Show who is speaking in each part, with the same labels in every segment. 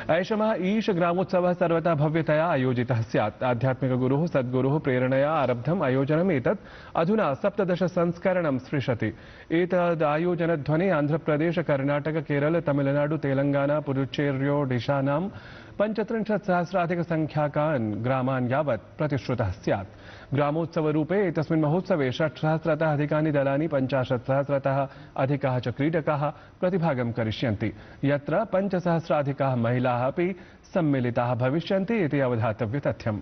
Speaker 1: ऐषमः ईश ग्रामोत्सवः सर्वथा भव्यतया आयोजितः स्यात्। आध्यात्मिकगुरुः सद्गुरुः प्रेरणया आरब्धम् आयोजनम् एतत् अधुना 17 संस्करणं स्पृशति। एतद् आयोजनध्वनिः आन्ध्रप्रदेश, कर्णाटक, केरल, तमिलनाडु, तेलंगाना, पुडुचेर्योडिशानां 35,000-संख्याकान् ग्रामान् यावत् प्रतिश्रुतः स्यात्। ग्रामोत्सवरूपे एतस्मिन् महोत्सवे 6,000-तः अधिकानि दलानि 50,000-तः अधिकाः च क्रीडकाः प्रतिभागं करिष्यन्ति, यत्र 5,000-अधिकाः महिलाः अपि सम्मिलिताः भविष्यन्ति इति अवधातव्य तथ्यम्।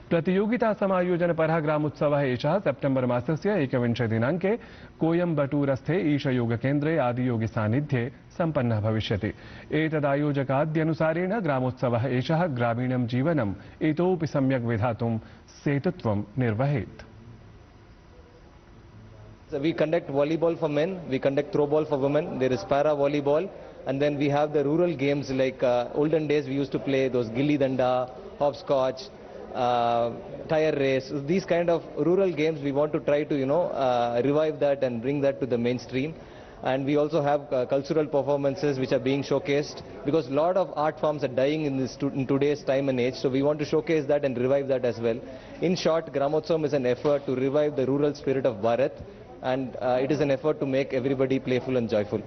Speaker 1: प्रतियोगिता समायोजनपरः ग्रामोत्सवः एषः सेप्टेम्बर मासस्य 21 दिनाङ्के कोयम्बटूरस्थे ईशयोगकेन्द्रे आदियोगि सान्निध्ये सम्पन्नः भविष्यति। एतदायोजकाद्यनुसारेण ग्रामोत्सवः एषः ग्रामीणं जीवनम् इतोपि सम्यक् विधातुं सेतुत्वं निर्वहेत्।
Speaker 2: We conduct volleyball for men, we conduct throw ball for women, there is para volleyball, and then we have the rural games like olden days we used to play those gilli danda, hopscotch, tire race. These kind of rural games we want to try to revive that and bring that to the mainstream. And we also have cultural performances which are being showcased, because a lot of art forms are dying in today's time and age, so we want to showcase that and revive that as well. In short, Gramotsavam is an effort to revive the rural spirit of Bharat, and it is an effort to make everybody playful and joyful.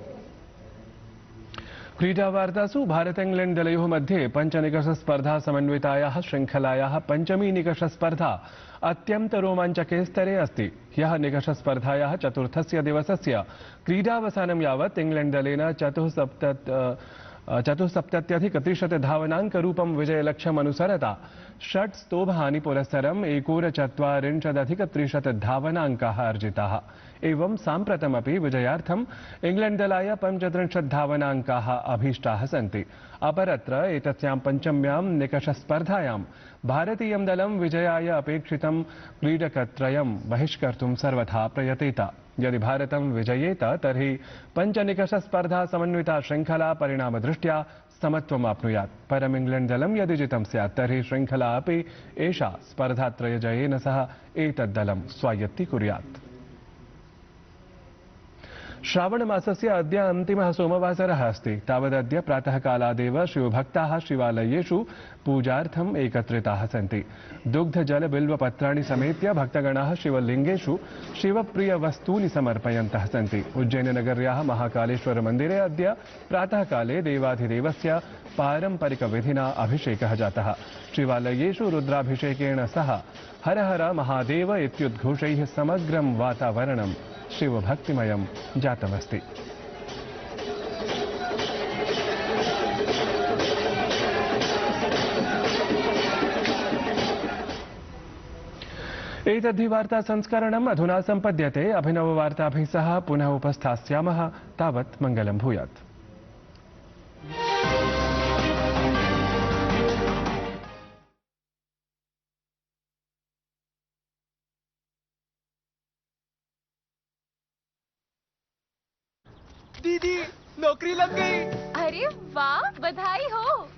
Speaker 1: क्रीडावार्तासु Bharat England दलयोः मध्ये पंचनिकष स्पर्धा समन्वितायाः श्रृंखलायाः पंचमी निकष स्पर्धा अत्यंत रोमाञ्चके स्तरे अस्ति। ह्यः निकष स्पर्धायाः चतुर्थस्य दिवसस्य क्रीडावसानं यावत् इंग्लैंड दलेन 74,300 धावनाङ्करूपं विजयलक्ष्यम् अनुसरता षट् स्तोभानि पुरस्सरम् 1,44,300 धावनाङ्काः अर्जिताः। एवं साम्प्रतमपि विजयार्थम् इंग्लैंड दलाय 35 धावनाङ्काः अभीष्टाः सन्ति। अपरत्र एतस्यां पञ्चम्यां निकष स्पर्धायां भारतीयं दलं विजयाय अपेक्षितं क्रीडकत्रयं बहिष्कर्तुं सर्वथा प्रयतेत। यदि भारतं विजयेत तर्हि पंचनिकष स्पर्धा समन्विता श्रृंखला परिणामदृष्ट्या समत्वम् आप्नुयात्। परम् इंग्लैंड दलं यदि जितं स्यात् तर्हि श्रृंखला अपि एषा स्पर्धात्रयजयेन सह एतद्दलं स्वायत्तीकुर्यात्। श्रावण मासस्य अद्य अन्तिमः सोमवासरः अस्ति। तावदद्य प्रातःकालादेव शिवभक्ताः शिवालयेषु पूजार्थम् एकत्रिताः सन्ति। दुग्धजल बिल्वपत्राणि समेत्य भक्तगणाः शिवलिङ्गेषु शिवप्रियवस्तूनि समर्पयन्तः सन्ति। उज्जैननगर्याः महाकालेश्वर मन्दिरे अद्य प्रातःकाले देवाधिदेवस्य पारम्परिकविधिना अभिषेकः जातः। शिवालयेषु रुद्राभिषेकेण सह हर हर महादेव इत्युद्घोषैः समग्रं वातावरणं शिवभक्तिमयं जातमस्ति। एतद्धि वार्ता संस्करणम् अधुना सम्पद्यते। अभिनववार्ताभिः सह पुनः उपस्थास्यामः। तावत् मङ्गलं भूयात्।
Speaker 3: दीदी नौकरी लग गई।
Speaker 4: अरे वाह, बधाई हो।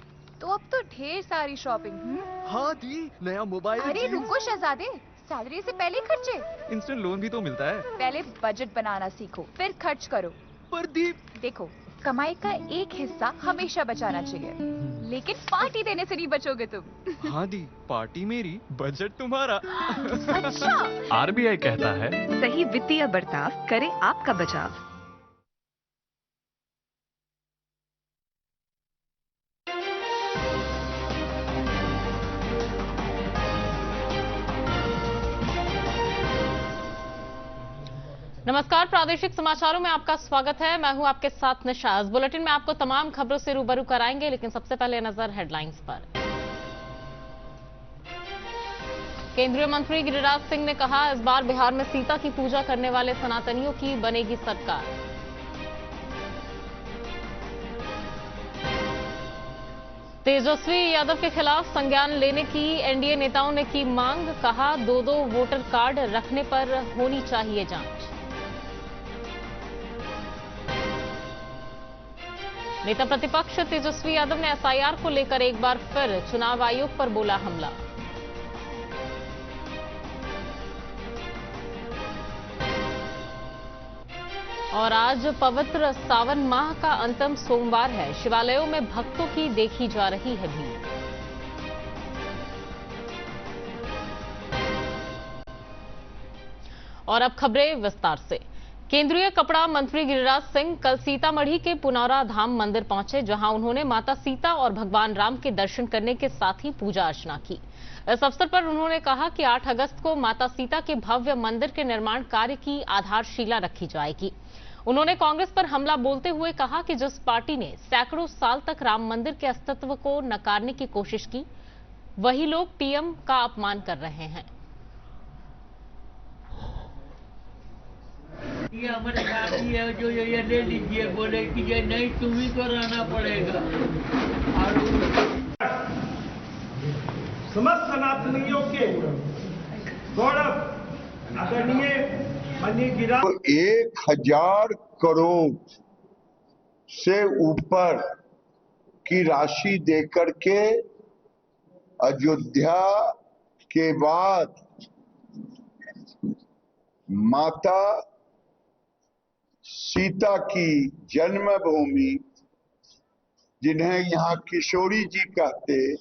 Speaker 4: तो अब तो ढेर सारी शॉपिंग।
Speaker 3: हाँ दी, नया मोबाइल।
Speaker 4: अरे रुको शहजादे, सैलरी से पहले खर्चे।
Speaker 3: इंस्टेंट लोन भी तो मिलता है।
Speaker 4: पहले बजट बनाना सीखो, फिर खर्च करो।
Speaker 3: पर दी
Speaker 4: देखो, कमाई का एक हिस्सा हमेशा बचाना चाहिए, लेकिन पार्टी देने से नहीं बचोगे तुम।
Speaker 3: हाँ दी, पार्टी मेरी, बजट तुम्हारा।
Speaker 4: अच्छा।
Speaker 5: आरबीआई कहता है,
Speaker 6: सही वित्तीय बर्ताव करे आपका बचाव।
Speaker 7: नमस्कार, प्रादेशिक समाचारों में आपका स्वागत है। मैं हूं आपके साथ निशाज। बुलेटिन में आपको तमाम खबरों से रूबरू कराएंगे, लेकिन सबसे पहले नजर हेडलाइंस पर। केंद्रीय मंत्री गिरिराज सिंह ने कहा, इस बार बिहार में सीता की पूजा करने वाले सनातनियों की बनेगी सरकार। तेजस्वी यादव के खिलाफ संज्ञान लेने की एनडीए नेताओं ने की मांग। कहा, 2-2 वोटर कार्ड रखने पर होनी चाहिए जांच। नेता प्रतिपक्ष तेजस्वी यादव ने एसआईआर को लेकर एक बार फिर चुनाव आयोग पर बोला हमला। और आज पवित्र सावन माह का अंतिम सोमवार है। शिवालयों में भक्तों की देखी जा रही है भीड़। और अब खबरें विस्तार से। केंद्रीय कपड़ा मंत्री गिरिराज सिंह कल सीतामढ़ी के पुनौरा धाम मंदिर पहुंचे, जहां उन्होंने माता सीता और भगवान राम के दर्शन करने के साथ ही पूजा अर्चना की। इस अवसर पर उन्होंने कहा कि 8 अगस्त को माता सीता के भव्य मंदिर के निर्माण कार्य की आधारशिला रखी जाएगी। उन्होंने कांग्रेस पर हमला बोलते हुए कहा कि जिस पार्टी ने सैकड़ों साल तक राम मंदिर के अस्तित्व को नकारने की कोशिश की, वही लोग पीएम का अपमान कर रहे हैं।
Speaker 5: ये हमारे साथी है जो ये ले लीजिए, बोले कि ये नहीं तुम्ही को रहना पड़ेगा। और
Speaker 8: समस्त सनातनियों के गौरव आदरणीय माननीय गिरिराज
Speaker 9: 1000 करोड़ से ऊपर की राशि देकर के अयोध्या के बाद माता सीता की जन्मभूमि, जिन्हें यहाँ किशोरी जी कहते,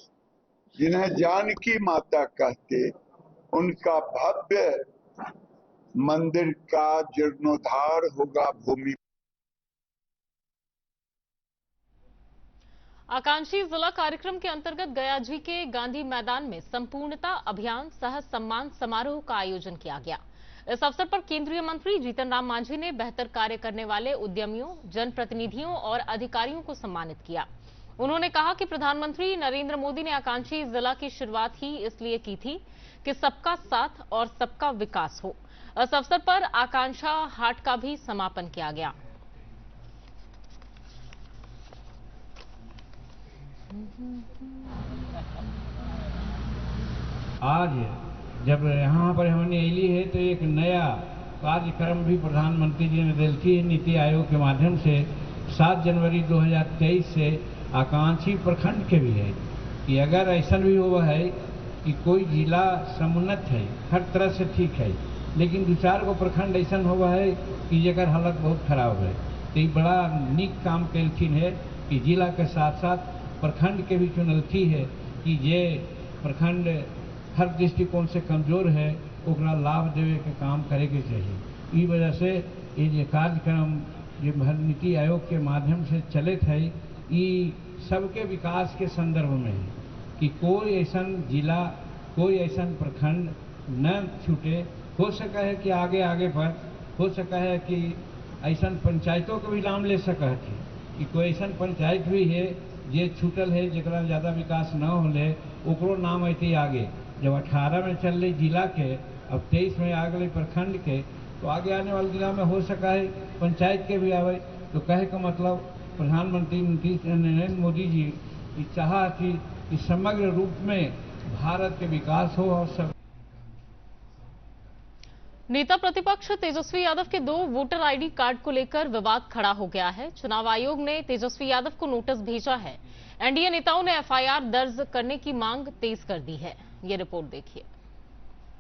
Speaker 9: जिन्हें जानकी माता कहते, उनका भव्य मंदिर का जीर्णोद्धार होगा। भूमि
Speaker 7: आकांक्षी जिला कार्यक्रम के अंतर्गत गयाजी के गांधी मैदान में संपूर्णता अभियान सह सम्मान समारोह का आयोजन किया गया। इस अवसर पर केंद्रीय मंत्री जीतन राम मांझी ने बेहतर कार्य करने वाले उद्यमियों, जनप्रतिनिधियों और अधिकारियों को सम्मानित किया। उन्होंने कहा कि प्रधानमंत्री नरेंद्र मोदी ने आकांक्षी जिला की शुरुआत ही इसलिए की थी कि सबका साथ और सबका विकास हो। इस अवसर पर आकांक्षा हाट का भी समापन किया गया।
Speaker 5: आज जब यहाँ पर हमने ली है तो एक नया कार्यक्रम भी प्रधानमंत्री जी ने दिल्ली नीति आयोग के माध्यम से 7 जनवरी 2023 से आकांक्षी प्रखंड के भी है कि अगर ऐसा भी हुआ है कि कोई जिला समुन्नत है, हर तरह से ठीक है, लेकिन 2-4 को प्रखंड ऐसा हुआ है कि जगह हालत बहुत खराब है, तो ये बड़ा नीक काम कैलखिन है कि जिला के साथ साथ प्रखंड के भी चुनौती है कि ये प्रखंड हर दृष्टिकोण से कमजोर है, ओकरा लाभ देवे के काम करे के चाहिए। इस वजह से ये कार्यक्रम ये नीति आयोग के माध्यम से चलित है, ये सबके विकास के संदर्भ में है कि कोई ऐसा जिला, कोई ऐसा प्रखंड न छूटे। हो सका है कि आगे आगे पर हो सका है कि ऐसा पंचायतों को भी नाम ले सका है कि कोई ऐसा पंचायत भी है जे छूटल है, जरा ज्यादा विकास न होले, ओकरो नाम ऐसे आगे। जब 18 में चल रही जिला के, अब 23 में आ गए प्रखंड के, तो आगे आने वाले जिला में हो सका है पंचायत के भी आवे। तो कहे का मतलब प्रधानमंत्री नरेंद्र मोदी जी की चाह थी कि समग्र रूप में भारत के विकास हो और सब।
Speaker 7: नेता प्रतिपक्ष तेजस्वी यादव के 2 वोटर आईडी कार्ड को लेकर विवाद खड़ा हो गया है। चुनाव आयोग ने तेजस्वी यादव को नोटिस भेजा है। एनडीए नेताओं ने एफआईआर दर्ज करने की मांग तेज कर दी है। ये रिपोर्ट देखिए।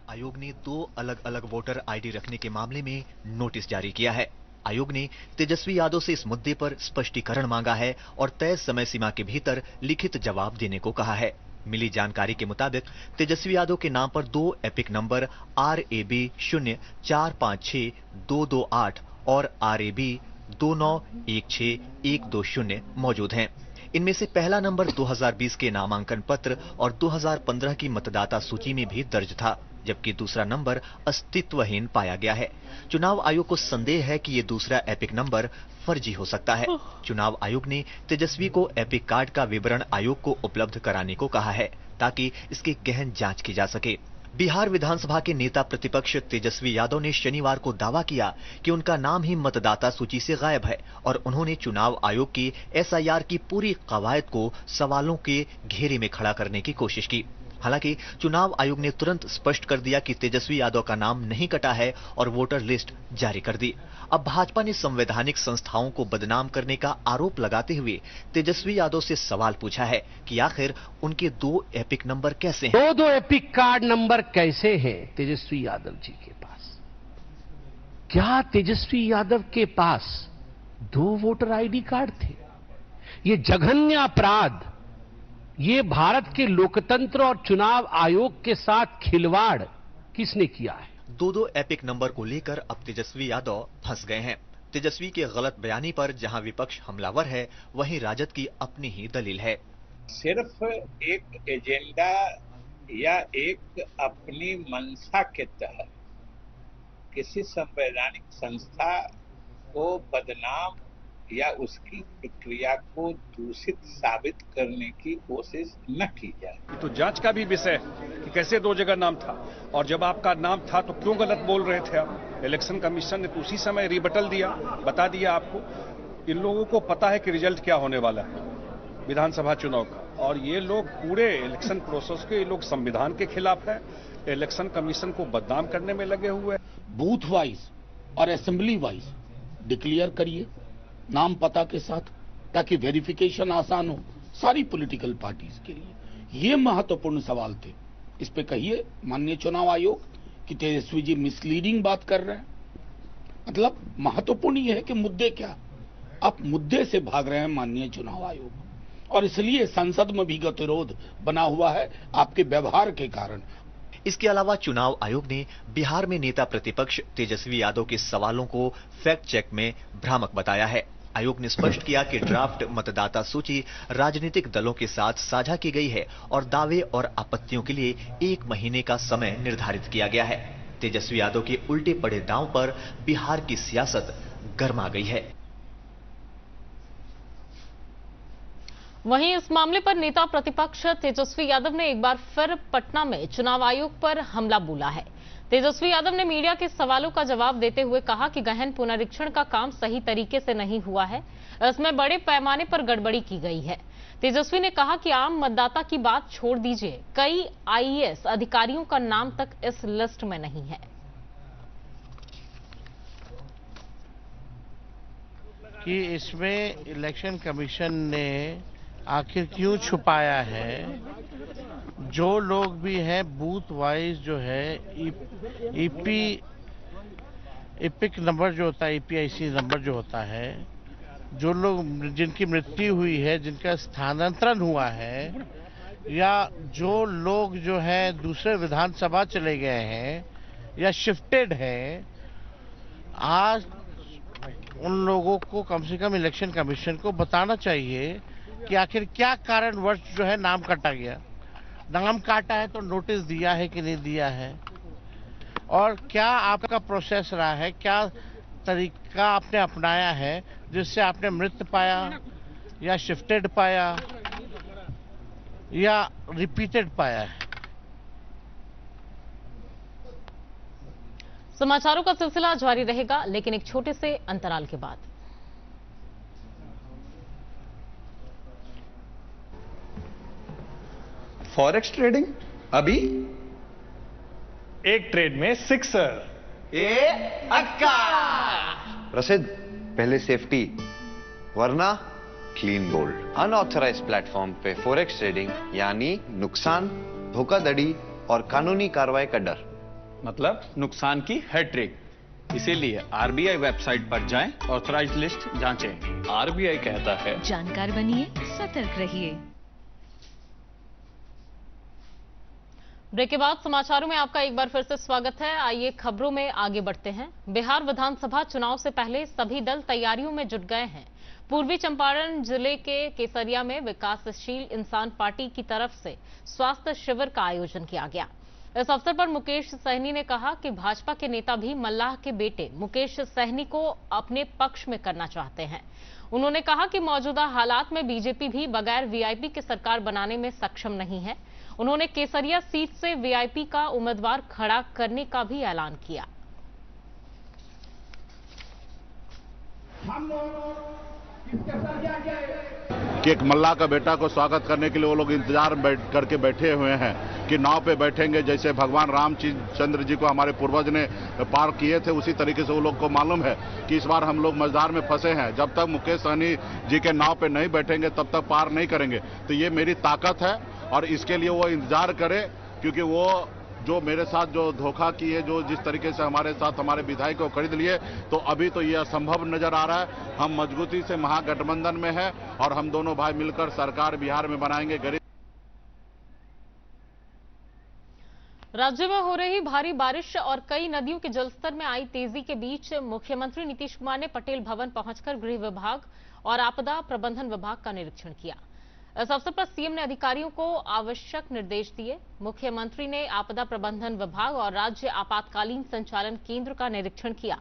Speaker 10: आयोग ने 2 अलग अलग वोटर आईडी रखने के मामले में नोटिस जारी किया है। आयोग ने तेजस्वी यादव से इस मुद्दे पर स्पष्टीकरण मांगा है और तय समय सीमा के भीतर लिखित जवाब देने को कहा है। मिली जानकारी के मुताबिक तेजस्वी यादव के नाम पर 2 एपिक नंबर RAB 0456228 और RAB 2916120 मौजूद हैं। इनमें से पहला नंबर 2020 के नामांकन पत्र और 2015 की मतदाता सूची में भी दर्ज था, जबकि दूसरा नंबर अस्तित्वहीन पाया गया है। चुनाव आयोग को संदेह है कि ये दूसरा एपिक नंबर फर्जी हो सकता है। चुनाव आयोग ने तेजस्वी को एपिक कार्ड का विवरण आयोग को उपलब्ध कराने को कहा है, ताकि इसकी गहन जांच की जा सके। बिहार विधानसभा के नेता प्रतिपक्ष तेजस्वी यादव ने शनिवार को दावा किया कि उनका नाम ही मतदाता सूची से गायब है और उन्होंने चुनाव आयोग की SIR की पूरी कवायद को सवालों के घेरे में खड़ा करने की कोशिश की। हालांकि चुनाव आयोग ने तुरंत स्पष्ट कर दिया कि तेजस्वी यादव का नाम नहीं कटा है और वोटर लिस्ट जारी कर दी। अब भाजपा ने संवैधानिक संस्थाओं को बदनाम करने का आरोप लगाते हुए तेजस्वी यादव से सवाल पूछा है कि आखिर उनके 2 एपिक नंबर कैसे हैं?
Speaker 11: 2 एपिक कार्ड नंबर कैसे हैं तेजस्वी यादव जी के पास? क्या तेजस्वी यादव के पास 2 वोटर आईडी कार्ड थे? ये जघन्य अपराध, ये भारत के लोकतंत्र और चुनाव आयोग के साथ खिलवाड़ किसने किया है?
Speaker 10: 2-2 एपिक नंबर को लेकर अब तेजस्वी यादव फंस गए हैं। तेजस्वी के गलत बयानी पर जहां विपक्ष हमलावर है, वहीं राजद की अपनी ही दलील है।
Speaker 12: सिर्फ एक एजेंडा या एक अपनी मंशा के तहत किसी संवैधानिक संस्था को बदनाम या उसकी प्रक्रिया को दूषित साबित करने की कोशिश न की जाए।
Speaker 13: तो जांच का भी विषय है कि कैसे 2 जगह नाम था, और जब आपका नाम था तो क्यों गलत बोल रहे थे आप? इलेक्शन कमीशन ने तो उसी समय रिबटल दिया, बता दिया आपको। इन लोगों को पता है कि रिजल्ट क्या होने वाला है विधानसभा चुनाव का, और ये लोग पूरे इलेक्शन प्रोसेस के, ये लोग संविधान के खिलाफ है, इलेक्शन कमीशन को बदनाम करने में लगे हुए।
Speaker 11: बूथ वाइज और असेंबली वाइज डिक्लेयर करिए नाम पता के साथ, ताकि वेरिफिकेशन आसान हो सारी पॉलिटिकल पार्टीज के लिए। ये महत्वपूर्ण सवाल थे। इस पे कहिए माननीय चुनाव आयोग कि तेजस्वी जी मिसलीडिंग बात कर रहे हैं। मतलब महत्वपूर्ण ये है कि मुद्दे क्या, आप मुद्दे से भाग रहे हैं माननीय चुनाव आयोग, और इसलिए संसद में भी गतिरोध बना हुआ है आपके व्यवहार के कारण।
Speaker 10: इसके अलावा चुनाव आयोग ने बिहार में नेता प्रतिपक्ष तेजस्वी यादव के सवालों को फैक्ट चेक में भ्रामक बताया है। आयोग ने स्पष्ट किया कि ड्राफ्ट मतदाता सूची राजनीतिक दलों के साथ साझा की गई है और दावे और आपत्तियों के लिए 1 महीने का समय निर्धारित किया गया है। तेजस्वी यादव के उल्टे पड़े दांव पर बिहार की सियासत गर्मा गई है।
Speaker 7: वहीं इस मामले पर नेता प्रतिपक्ष तेजस्वी यादव ने एक बार फिर पटना में चुनाव आयोग पर हमला बोला है। तेजस्वी यादव ने मीडिया के सवालों का जवाब देते हुए कहा कि गहन पुनरीक्षण का काम सही तरीके से नहीं हुआ है, इसमें बड़े पैमाने पर गड़बड़ी की गई है। तेजस्वी ने कहा कि आम मतदाता की बात छोड़ दीजिए, कई आईएएस अधिकारियों का नाम तक इस लिस्ट में नहीं है।
Speaker 14: कि इसमें इलेक्शन कमीशन ने आखिर क्यों छुपाया है? जो लोग भी हैं बूथ वाइज जो है इपिक नंबर जो होता है, ईपीआईसी नंबर जो होता है, जो लोग जिनकी मृत्यु हुई है, जिनका स्थानांतरण हुआ है, या जो लोग जो है दूसरे विधानसभा चले गए हैं या शिफ्टेड हैं, आज उन लोगों को कम से कम इलेक्शन कमीशन को बताना चाहिए कि आखिर क्या कारणवश जो है नाम काटा गया। नाम काटा है तो नोटिस दिया है कि नहीं दिया है, और क्या आपका प्रोसेस रहा है, क्या तरीका आपने अपनाया है जिससे आपने मृत पाया या शिफ्टेड पाया या रिपीटेड पाया है।
Speaker 7: समाचारों का सिलसिला जारी रहेगा, लेकिन एक छोटे से अंतराल के बाद।
Speaker 15: फॉरेक्स ट्रेडिंग अभी एक ट्रेड में 6 अक्का।
Speaker 16: प्रसिद्ध पहले सेफ्टी वरना क्लीन गोल्ड। अनऑथराइज प्लेटफॉर्म पे फॉरेक्स ट्रेडिंग यानी नुकसान, धोखाधड़ी और कानूनी कार्रवाई का डर।
Speaker 15: मतलब नुकसान की हैट्रिक। इसीलिए आरबीआई वेबसाइट पर जाएं, ऑथराइज लिस्ट जांचें। आरबीआई कहता है
Speaker 6: जानकार बनिए, सतर्क रहिए।
Speaker 7: ब्रेक के बाद समाचारों में आपका एक बार फिर से स्वागत है। आइए खबरों में आगे बढ़ते हैं। बिहार विधानसभा चुनाव से पहले सभी दल तैयारियों में जुट गए हैं। पूर्वी चंपारण जिले के केसरिया में विकासशील इंसान पार्टी की तरफ से स्वास्थ्य शिविर का आयोजन किया गया। इस अवसर पर मुकेश सहनी ने कहा कि भाजपा के नेता भी मल्लाह के बेटे मुकेश सहनी को अपने पक्ष में करना चाहते हैं। उन्होंने कहा कि मौजूदा हालात में बीजेपी भी बगैर वीआईपी की सरकार बनाने में सक्षम नहीं है। उन्होंने केसरिया सीट से वीआईपी का उम्मीदवार खड़ा करने का भी ऐलान किया।
Speaker 17: कि एक मल्लाह का बेटा को स्वागत करने के लिए वो लोग इंतजार करके बैठे हुए हैं कि नाव पे बैठेंगे। जैसे भगवान रामचंद्र जी को हमारे पूर्वज ने पार किए थे, उसी तरीके से वो लोग को मालूम है कि इस बार हम लोग मझधार में फंसे हैं। जब तक मुकेश सहनी जी के नाव पे नहीं बैठेंगे तब तक पार नहीं करेंगे। तो ये मेरी ताकत है और इसके लिए वो इंतजार करे, क्योंकि वो जो मेरे साथ जो धोखा किए, जो जिस तरीके से हमारे साथ हमारे विधायक को खरीद लिए, तो अभी तो ये असंभव नजर आ रहा है। हम मजबूती से महागठबंधन में है और हम दोनों भाई मिलकर सरकार बिहार में बनाएंगे। गरीब
Speaker 7: राज्य में हो रही भारी बारिश और कई नदियों के जलस्तर में आई तेजी के बीच मुख्यमंत्री नीतीश कुमार ने पटेल भवन पहुंचकर गृह विभाग और आपदा प्रबंधन विभाग का निरीक्षण किया। इस अवसर पर सीएम ने अधिकारियों को आवश्यक निर्देश दिए। मुख्यमंत्री ने आपदा प्रबंधन विभाग और राज्य आपातकालीन संचालन केंद्र का निरीक्षण किया।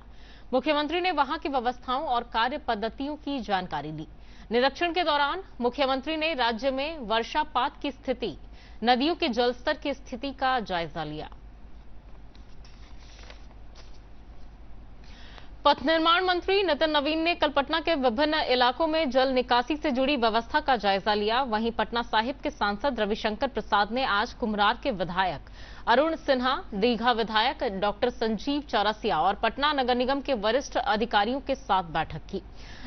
Speaker 7: मुख्यमंत्री ने वहां की व्यवस्थाओं और कार्य पद्धतियों की जानकारी ली। निरीक्षण के दौरान मुख्यमंत्री ने राज्य में वर्षापात की स्थिति, नदियों के जलस्तर की स्थिति का जायजा लिया। पथ निर्माण मंत्री नितिन नवीन ने कल पटना के विभिन्न इलाकों में जल निकासी से जुड़ी व्यवस्था का जायजा लिया। वहीं पटना साहिब के सांसद रविशंकर प्रसाद ने आज कुम्हरार के विधायक अरुण सिन्हा, दीघा विधायक डॉक्टर संजीव चौरसिया और पटना नगर निगम के वरिष्ठ अधिकारियों के साथ बैठक की,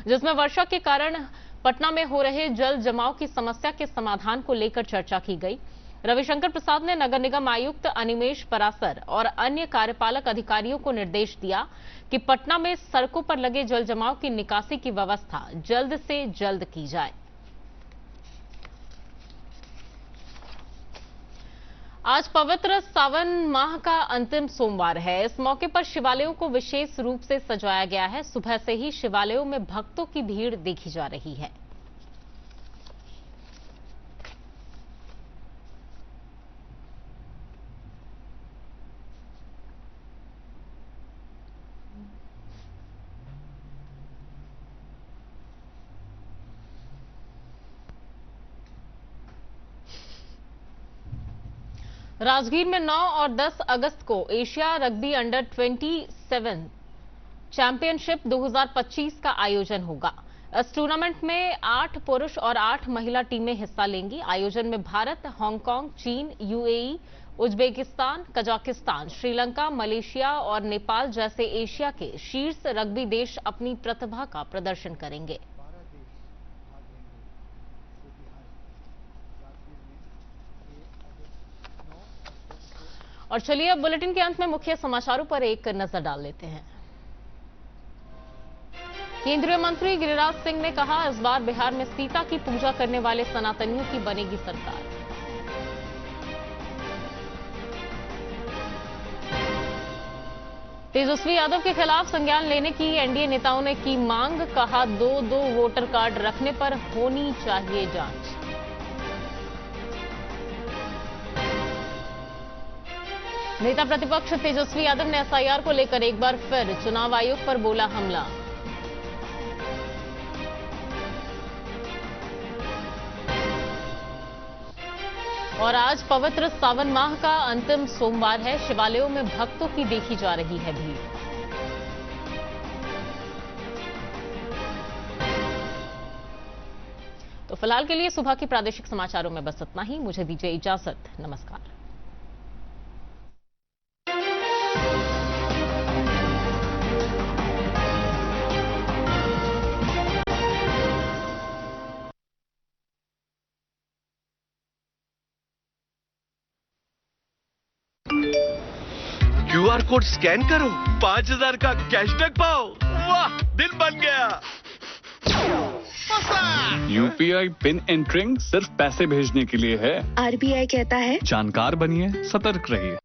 Speaker 7: जिसमें वर्षा के कारण पटना में हो रहे जल जमाव की समस्या के समाधान को लेकर चर्चा की गई। रविशंकर प्रसाद ने नगर निगम आयुक्त अनिमेश परासर और अन्य कार्यपालक अधिकारियों को निर्देश दिया कि पटना में सड़कों पर लगे जल जमाव की निकासी की व्यवस्था जल्द से जल्द की जाए। आज पवित्र सावन माह का अंतिम सोमवार है। इस मौके पर शिवालयों को विशेष रूप से सजाया गया है। सुबह से ही शिवालयों में भक्तों की भीड़ देखी जा रही है। राजगीर में 9 और 10 अगस्त को एशिया रग्बी अंडर 27 चैंपियनशिप 2025 का आयोजन होगा। इस टूर्नामेंट में 8 पुरुष और 8 महिला टीमें हिस्सा लेंगी। आयोजन में भारत, हांगकांग, चीन, UAE, Uzbekistan, Kazakhstan, Sri Lanka, Malaysia और नेपाल जैसे एशिया के शीर्ष रग्बी देश अपनी प्रतिभा का प्रदर्शन करेंगे। और चलिए अब बुलेटिन के अंत में मुख्य समाचारों पर एक नजर डाल लेते हैं। केंद्रीय मंत्री गिरिराज सिंह ने कहा, इस बार बिहार में सीता की पूजा करने वाले सनातनियों की बनेगी सरकार। तेजस्वी यादव के खिलाफ संज्ञान लेने की एनडीए नेताओं ने की मांग, कहा 2-2 वोटर कार्ड रखने पर होनी चाहिए जांच। नेता प्रतिपक्ष तेजस्वी यादव ने एसआईआर को लेकर एक बार फिर चुनाव आयोग पर बोला हमला। और आज पवित्र सावन माह का अंतिम सोमवार है। शिवालयों में भक्तों की देखी जा रही है भीड़। तो फिलहाल के लिए सुबह के प्रादेशिक समाचारों में बस इतना ही। मुझे दीजिए इजाजत। नमस्कार।
Speaker 18: क्यूआर कोड स्कैन करो, 5000 का कैशबैक पाओ। वाह, दिल बन गया।
Speaker 15: यूपीआई पिन एंटरिंग सिर्फ पैसे भेजने के लिए है।
Speaker 6: आरबीआई कहता है,
Speaker 15: जानकार बनिए, सतर्क रहिए।